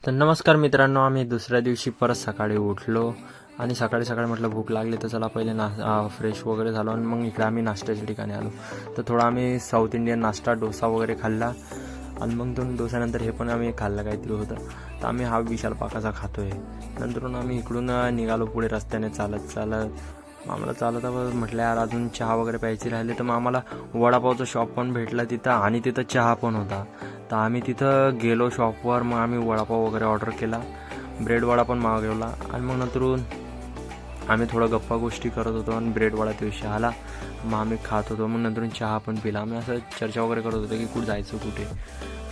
तर नमस्कार मित्रांनो, आम्ही दुसऱ्या दिवशी परत सकाळी उठलो आणि सकाळी सकाळी म्हटलं भूक लागली तर चला पहिले फ्रेश वगैरे झालो आणि मग इकडे आम्ही नाश्त्याच्या ठिकाणी आलो. तर थोडा आम्ही साऊथ इंडियन नाश्ता डोसा वगैरे खाल्ला आणि मग दोन डोसानंतर हे पण आम्ही खाल्लं काहीतरी होतं. तर आम्ही हा विशाल पाकाचा खातो आहे. नंतरून आम्ही इकडून निघालो पुढे रस्त्याने चालत आम्हाला चालत म्हटलं यार अजून चहा वगैरे प्यायची राहिली. तर मग आम्हाला वडापावचं शॉप पण भेटला तिथं आणि तिथं चहा पण होता. तर आम्ही तिथं गेलो शॉपवर. मग आम्ही वडापाव वगैरे ऑर्डर केला, ब्रेड वडा पण मागवला आणि मग नंतरून आम्ही थोडं गप्पा गोष्टी करत होतो आणि ब्रेड वडा दिवशी आला. मग आम्ही खात होतो. मग नंतरून चहा पण पिला. आम्ही असं चर्चा वगैरे करत होतो की कुठं जायचं कुठे.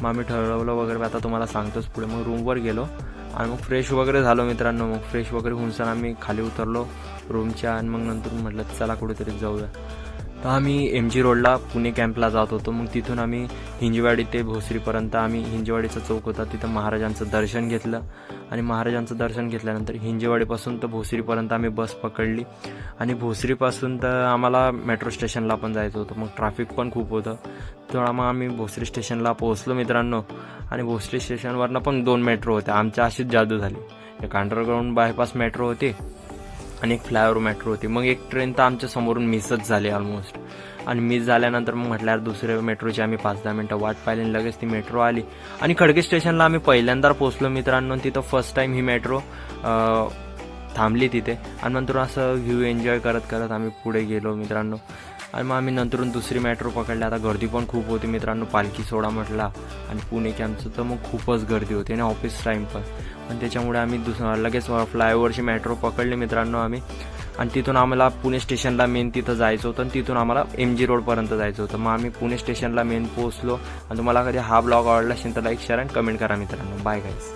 मग आम्ही ठरवलं वगैरे, आता तुम्हाला सांगतोच पुढे. मग रूमवर गेलो आणि मग फ्रेश वगैरे झालो मित्रांनो. मग फ्रेश वगैरे होऊन आम्ही खाली उतरलो रूमच्या आणि मग नंतर म्हटलं चला कुठेतरी जाऊया. तर आम्ही MG रोडला पुणे कॅम्पला जात होतो. मग तिथून आम्ही हिंजवाडी ते भोसरीपर्यंत, आम्ही हिंजवाडीचा चौक होता तिथं महाराजांचं दर्शन घेतलं आणि महाराजांचं दर्शन घेतल्यानंतर हिंजवाडीपासून तर भोसरीपर्यंत आम्ही बस पकडली आणि भोसरीपासून तर आम्हाला मेट्रो स्टेशनला पण जायचं होतं. मग ट्रॅफिक पण खूप होतं. तर मग आम्ही भोसरी स्टेशनला पोहोचलो मित्रांनो. आणि भोसरी स्टेशनवरनं पण 2 मेट्रो होत्या. आमच्या अशीच जादू झाली. एक अंडरग्राऊंड बायपास मेट्रो होती आणि एक फ्लायओव्हर मेट्रो होती. मग एक ट्रेन तर आमच्या समोरून मिसच झाली ऑलमोस्ट. आणि मिस झाल्यानंतर मग म्हटलं यार दुसऱ्या मेट्रोची आम्ही 5-10 मिनटं वाट पाहिली आणि लगेच ती मेट्रो आली. आणि खडके स्टेशनला आम्ही पहिल्यांदा पोहोचलो मित्रांनो. तिथं फर्स्ट टाईम ही मेट्रो थांबली तिथे. आणि नंतर असं व्ह्यू एन्जॉय करत करत आम्ही पुढे गेलो मित्रांनो. आणि मग आम्ही नंतरून दुसरी मेट्रो पकडली. आता गर्दी पण खूप होती मित्रांनो. पालखी सोहळा म्हटला आणि पुणे कॅम्पचं तर मग खूपच गर्दी होती आणि ऑफिस टाईम पण त्याच्यामुळे आम्ही लगेच फ्लायओव्हरची मेट्रो पकडली मित्रांनो आम्ही. आणि तिथून आम्हाला पुणे स्टेशनला मेन तिथं जायचं होतं आणि तिथून आम्हाला MG रोडपर्यंत जायचं होतं. मग आम्ही पुणे स्टेशनला मेन पोहोचलो. आणि तुम्हाला कधी हा ब्लॉग आवडला असेल तर लाईक शेअर आणि कमेंट करा मित्रांनो. Bye guys.